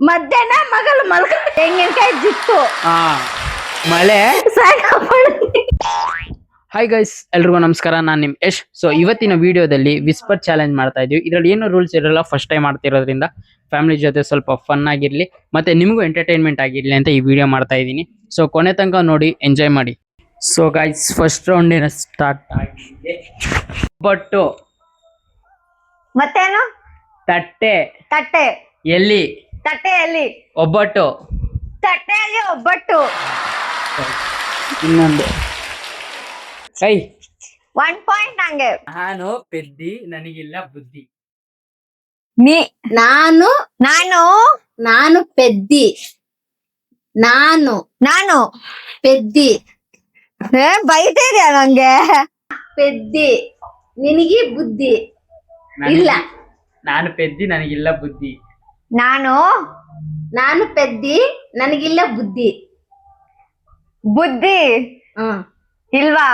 ಮಧ್ಯಾಹ್ನ ಮಗಲು ಮಲ್ಕ ತೆಂಗಿನಕಾಯಿ ಜಿಟ್ಟು ಮಳೆ. ಹಾಯ್ ಗೈಸ್, ಎಲ್ರಿಗೂ ನಮಸ್ಕಾರ. ನಾನು ನಿಮ್ ಯಶ್. ಸೊ ಇವತ್ತಿನ ವಿಡಿಯೋದಲ್ಲಿ ವಿಸ್ಪರ್ ಚಾಲೆಂಜ್ ಮಾಡ್ತಾ ಇದೀವಿ. ಇದರಲ್ಲಿ ಏನು ರೂಲ್ಸ್ ಇರಲ್ಲ, ಫಸ್ಟ್ ಟೈಮ್ ಮಾಡ್ತಿರೋದ್ರಿಂದ ಫ್ಯಾಮಿಲಿ ಜೊತೆ ಸ್ವಲ್ಪ ಫನ್ ಆಗಿರ್ಲಿ ಮತ್ತೆ ನಿಮಗೂ ಎಂಟರ್ಟೈನ್ಮೆಂಟ್ ಆಗಿರ್ಲಿ ಅಂತ ಈ ವಿಡಿಯೋ ಮಾಡ್ತಾ ಇದ್ದೀನಿ. ಸೊ ಕೊನೆ ತನಕ ನೋಡಿ, ಎಂಜಾಯ್ ಮಾಡಿ. ಸೊ ಗೈಸ್, ಫಸ್ಟ್ ರೌಂಡಿನ ಸ್ಟಾರ್ಟ್ ಆಗಿದೆ. ಒಬ್ಬಟ್ಟು, ಮತ್ತೇನು? ತಟ್ಟೆ, ತಟ್ಟೆ, ಎಲ್ಲಿ, ತಟ್ಟೆಯಲ್ಲಿ ಒಬ್ಬಟ್ಟು, ತಟ್ಟೆಯಲ್ಲಿ ಒಬ್ಬಟ್ಟು. ಇನ್ನೊಂದು ಕೈ. 1 ಪಾಯಿಂಟ್ ನಂಗೆ. ನಾನು ಪೆದ್ದಿ, ನನಗಿಲ್ಲ ಬುದ್ಧಿ. ನಾನು ಪೆದ್ದಿ, ನಾನು ಪೆದ್ದಿ. ಬೈತಾ ಇದೆಯಾ ನಂಗೆ? ಪೆದ್ದಿ, ನಿನಗೆ ಬುದ್ಧಿ ಇಲ್ಲ. ನಾನು ಪೆದ್ದಿ, ನನಗಿಲ್ಲ ಬುದ್ಧಿ. ನಾನು ಪೆದ್ದಿ, ನನಗಿಲ್ಲ ಬುದ್ಧಿ. ಬುದ್ಧಿ ಇಲ್ವಾ?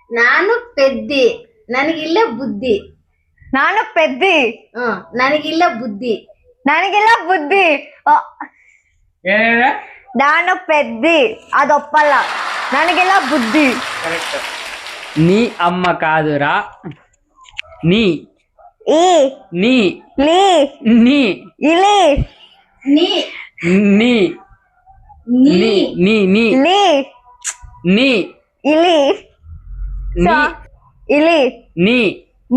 ನಾನು ಪೆದ್ದಿ, ನನಗಿಲ್ಲ ಬುದ್ಧಿ. ನಾನು ಪೆದ್ದಿ, ನನಗಿಲ್ಲ ಬುದ್ಧಿ. ನನಗಿಲ್ಲ ಬುದ್ಧಿ. ನಾನು ಪೆದ್ದಿ, ಅದೊಪ್ಪಲ್ಲ. ನನಗೆಲ್ಲ ಬುದ್ಧಿ. ನೀ ಅಮ್ಮ ಕಾದುರ, ನೀ ಈ ನೀ ಲೀ ನೀ ಇಲಿ ನೀ ನೀ ನೀ ನೀ ನೀ ಲೀ ನೀ ಇಲಿ ನೀ ಇಲಿ ನೀ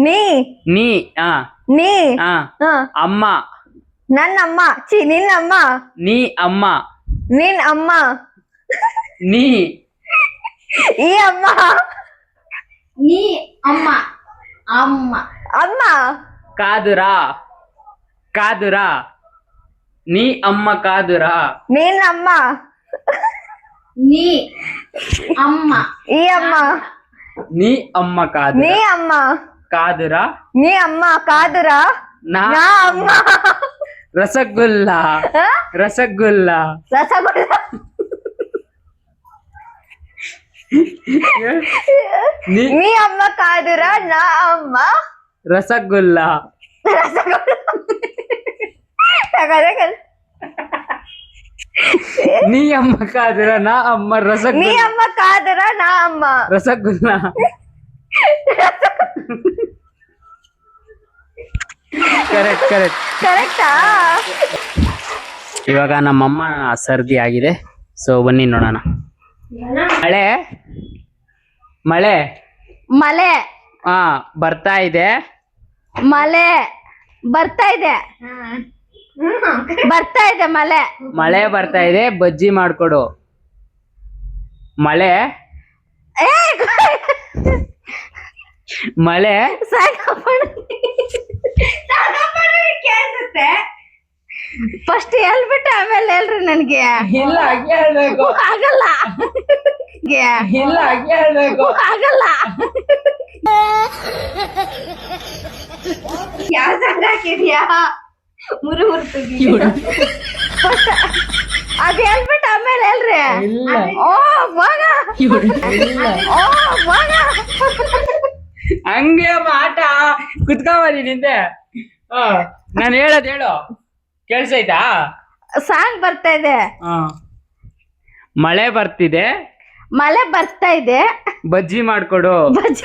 ನೀ ನೀ ಆ ನೀ ಆ ಅಮ್ಮ, ನನ್ನಮ್ಮ. ನಿನ್ನಮ್ಮ. ನೀ ಅಮ್ಮ, ನಿನ್ ಅಮ್ಮ. ನೀ ಈ ಅಮ್ಮ. ನೀ ಅಮ್ಮ, ಅಮ್ಮ ಅಮ್ಮ. ಕಾದುರ, ಕಾದುರ, ನೀ ಅಮ್ಮ ಕಾದುರ. ನಿನ್ನಮ್ಮ. ನೀ ಅಮ್ಮ, ಈ ಅಮ್ಮ. ನೀ ಅಮ್ಮ ಕಾದುರ. ನೀ ಅಮ್ಮ ಕಾದುರ. ನೀ ಅಮ್ಮ ಕಾದುರ. ನಾ ನಾ ಅಮ್ಮ. ರಸಗುಲ್ಲ, ರಸಗುಲ್ಲ. ರಸಗುಲ್ಲ. ನೀ ಅಮ್ಮ ಕಾದುರ, ನಾ ಅಮ್ಮ ರಸಗುಲ್ಲ. ನೀ ಅಮ್ಮ ಕಾದುರ, ನಾ ಅಮ್ಮ ನೀ ರಸಗುಲ್ಲ. ಅಮ್ಮ ಕಾದುರ, ನಾ ಅಮ್ಮ ರಸಗುಲ್ಲ. ಕರೆಕ್ಟ್ ಕರೆಕ್ಟ್ ಕರೆಕ್ಟಾ? ಇವಾಗ ನಮ್ಮಮ್ಮ ಸರ್ದಿ ಆಗಿದೆ. ಸೊ ಬನ್ನಿ ನೋಡೋಣ. ಮಳೆ, ಮಳೆ ಮಳೆ, ಬರ್ತಾ ಇದೆ. ಮಳೆ ಬರ್ತಾ ಇದೆ. ಬರ್ತಾ ಇದೆ ಮಳೆ. ಮಳೆ ಬರ್ತಾ ಇದೆ, ಬಜ್ಜಿ ಮಾಡ್ಕೊಡು. ಮಳೆ, ಏ, ಮಳೆ ಕೇಳಿಸುತ್ತೆ. ಫಸ್ಟ್ ಹೇಳ್ಬಿಟ್ಟು ಆಮೇಲೆ ಹೇಳ್ರಿ ನನ್ಗೆ. ಇಲ್ಲ ಹಂಗೆ ಹೇಳ್ಬೇಕು. ಆಗಲ್ಲ, ಇಲ್ಲ ಹಂಗೆ ಹೇಳ್ಬೇಕು. ಆಗಲ್ಲ. ಯಾವ ಸಂಘ ಹಾಕಿದ್ಯಾ? ಮುರು ಅದ್ ಹೇಳ್ಬಿಟ್ಟು ಆಮೇಲೆ ಹೇಳ್ರಿ. ಇಲ್ಲ. ಓ ಮಗ, ಓ ಮಗ. ಹಂಗೆ ಆಟ ಕುತ್ಕೊಂಬರಿ ನಿಂದೆ. ನಾನು ಹೇಳೋದ್ ಹೇಳು, ಕೇಳ್ಸೈತಾ? ಸಾಂಗ್ ಬರ್ತಾ ಇದೆ. ಮಳೆ ಬರ್ತಿದೆ, ಮಳೆ ಬರ್ತಾ ಇದೆ, ಬಜ್ಜಿ ಮಾಡ್ಕೊಡು. ಬಜ್ಜಿ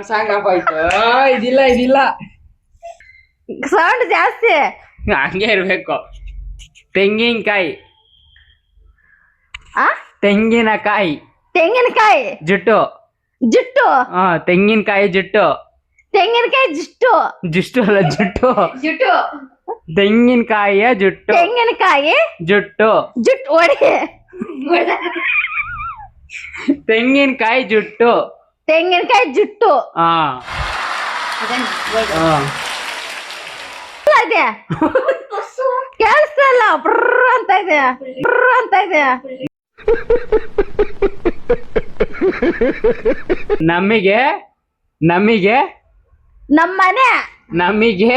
ಸಾಂಗ್ ಆಫ್ ಆಯ್ತು. ಇದಿಲ್ಲ ಇದಿಲ್ಲ, ಸೌಂಡ್ ಜಾಸ್ತಿ. ಹಂಗೆ ಇರ್ಬೇಕು. ತೆಂಗಿನಕಾಯಿ, ಆ ತೆಂಗಿನಕಾಯಿ ತೆಂಗಿನಕಾಯಿ ಜುಟ್ಟು. ಜುಟ್ಟು. ತೆಂಗಿನಕಾಯಿ ಜುಟ್ಟು. ತೆಂಗಿನಕಾಯಿ ಜುಟ್ಟು. ಜುಟ್ಟು ಅಲ್ಲ, ಜುಟ್ಟು. ಜುಟ್ಟು. ತೆಂಗಿನಕಾಯಿಯ ಜುಟ್ಟು. ತೆಂಗಿನಕಾಯಿ ಜುಟ್ಟು. ಜುಟ್ಟು ಹೊಡಿ. ತೆಂಗಿನಕಾಯಿ ಜುಟ್ಟು. ತೆಂಗಿನಕಾಯಿ ಜುಟ್ಟು. ಇದೆ ಕೇಳಿಸ್ತಲ್ಲ. ಬ್ರ ಅಂತ ಇದೆ, ಬ್ರ ಅಂತ ಇದೆ. ನಮಗೆ, ನಮಗೆ, ನಮ್ಮನೆ. ನಮಗೆ,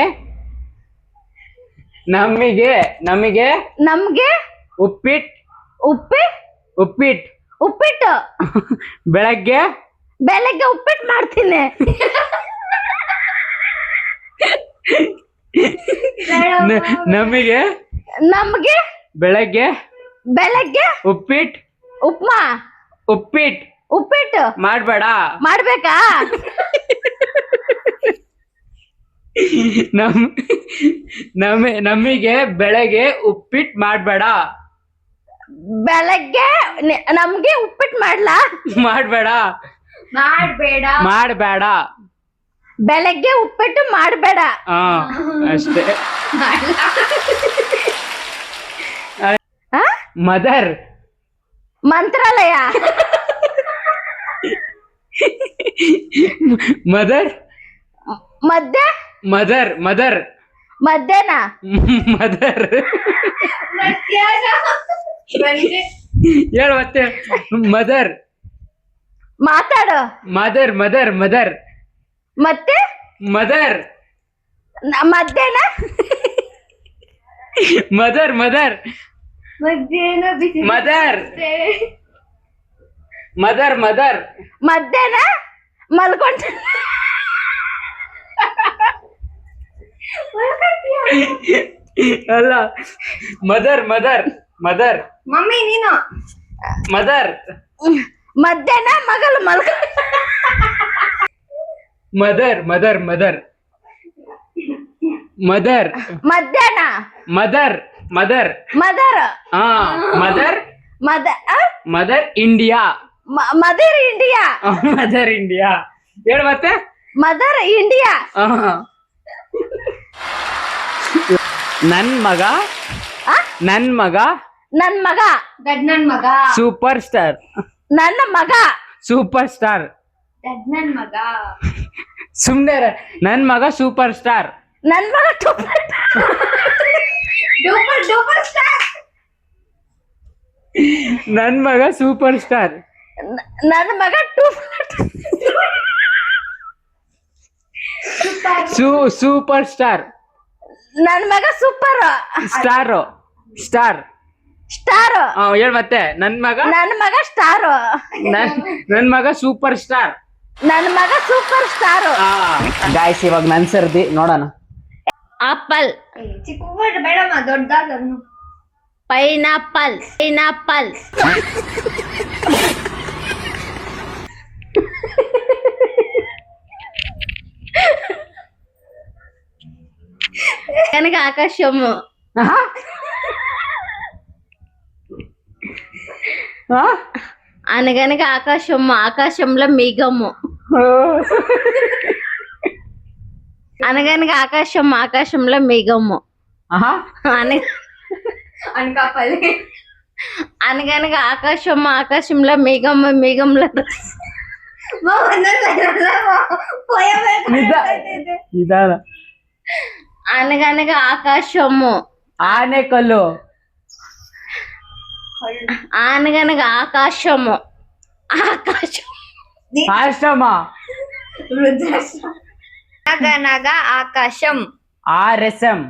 ನಮಗೆ, ನಮಗೆ ನಮ್ಗೆ ಉಪ್ಪಿಟ್ಟು. ಉಪ್ಪಿಟ್ಟು. ಉಪ್ಪಿಟ್ಟು. ಬೆಳಗ್ಗೆ ಉಪ್ಪಿಟ್ಟು ಮಾಡ್ತೀನಿ. ನಮಗೆ ನಮ್ಗೆ ಬೆಳಗ್ಗೆ ಬೆಳಗ್ಗೆ ಉಪ್ಪಿಟ್ಟು ಉಪ್ಮಾ ಉಪ್ಪಿಟ್ಟು ಮಾಡ್ಬೇಡ. ಮಾಡ್ಬೇಕಾ? ನಮಗೆ ಬೆಳಗ್ಗೆ ಉಪ್ಪಿಟ್ಟು ಮಾಡ್ಬೇಡ. ಬೆಳಗ್ಗೆ ನಮ್ಗೆ ಉಪ್ಪಿಟ್ಟು ಮಾಡ್ಲಾ? ಮಾಡ್ಬೇಡ. ಮಾಡ್ಬೇಡ. ಬೆಳಗ್ಗೆ ಉಪ್ಪಿಟ್ಟು ಮಾಡ್ಬೇಡ. ಹಾ ಅಷ್ಟೇ. ಮದರ್ ಮಂತ್ರಾಲಯ. ಮದರ್ ಮಧ್ಯ ಮಧ್ಯಾಹ್ನ ಮದರ್ ಹೇಳು ಮತ್ತೆ. ಮದರ್ ಮಾತಾಡು. ಮದರ್ ಮತ್ತೆ ಮದರ್ ಮಧ್ಯಾಹ್ನ ಮದರ್ ಮಧ್ಯಾಹ್ನ ಮಲ್ಕೊಂಡ. ಅಲ್ಲ ಮದರ್ ಮಮ್ಮಿ ನೀನು ಮದರ್ ಮಧ್ಯಾಹ್ನ ಮಗಳು ಮಲ್ಕ. ಮದರ್ ಮಧ್ಯಾಹ್ನ ಮದರ್ ಮದರ್ ಹಾ ಮದರ್ ಇಂಡಿಯಾ. Mother India. ಹೇಳು ಮತ್ತೆ. Mother India. ನನ್ ಮಗ ನನ್ ಮಗ ಸೂಪರ್ ಸ್ಟಾರ್. ನನ್ನ ಮಗ ಸೂಪರ್ ಸ್ಟಾರ್. ನನ್ ಮಗ ಸುಮ್ನೆ ನನ್ ಮಗ ಸೂಪರ್ ಸ್ಟಾರ್. ನನ್ ಮಗ ನನ್ ಮಗ ಸೂಪರ್ ಸ್ಟಾರ್. ನನ್ನ ಮಗ ಸೂಪರ್ ಸ್ಟಾರ್. ನನ್ ಮಗ ಸೂಪರ್ ಸ್ಟಾರ್. ಹೇಳ್ ಮತ್ತೆ. ನನ್ ಮಗ ಸ್ಟಾರ್. ನನ್ ಮಗ ಸೂಪರ್ ಸ್ಟಾರ್. ನನ್ ಮಗ ಸೂಪರ್ ಸ್ಟಾರ್. ಗಾಯ್ಸ್ ಇವಾಗ ನನ್ ಸರ್ದಿ ನೋಡೋಣ. ಆಪಲ್. ಚಿಕ್ಕ ಬೇಡಮ್ಮ ದೊಡ್ಡದಾಗನು. ಪೈನಾಪಲ್. కనుక ఆకాశము. అనగనగా ఆకాశము, ఆకాశంలో మేఘము. అనగనగా ఆకాశం, ఆకాశంలో మేఘము. అనకాపల్లి. అనగనగా ఆకాశం, ఆకాశంలో మేఘము, మేఘంలో అనగనగా ఆకాశము. ఆనేకల్లు. అనగనగా ఆకాశము. ఆశ్రమా. అనగనగా ఆకాశం. ఆర్ఎస్ఎం.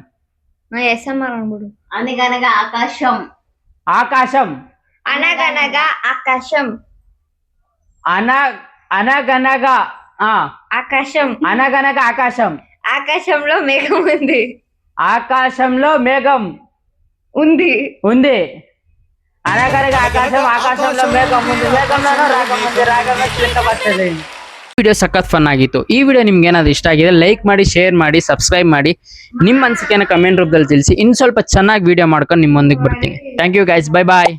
ఎస్ఎం అనుడు. అనగనగా ఆకాశం. అనగనగా ఆకాశం. అనగనగా ఆకాశం. అనగనగా ఆకాశం. ఆకాశంలో మేఘం ఉంది. ఆకాశంలో మేఘం ఉంది. అనగనగా ఆకాశం, ఆకాశంలో మేఘం ఉంది. మేఘంలో రాగం ఉంది. రాగమే కింద ಬರ್ತದೆ. ವಿಡಿಯೋ ಸಖತ್ ಫನ್ ಆಗಿತ್ತು. ಈ ವಿಡಿಯೋ ನಿಮ್ಗೆ ಏನಾದ್ರು ಇಷ್ಟ ಆಗಿದೆ ಲೈಕ್ ಮಾಡಿ, ಶೇರ್ ಮಾಡಿ, ಸಬ್ಸ್ಕ್ರೈಬ್ ಮಾಡಿ. ನಿಮ್ಮ ಅನಿಸಿಕೆನ ಕಮೆಂಟ್ ರೂಪದಲ್ಲಿ ತಿಳಿಸಿ. ಇನ್ನು ಸ್ವಲ್ಪ ಚೆನ್ನಾಗಿ ವಿಡಿಯೋ ಮಾಡ್ಕೊಂಡು ನಿಮ್ಮೊಂದಿಗೆ ಬರ್ತೀನಿ. Thank you guys. Bye bye.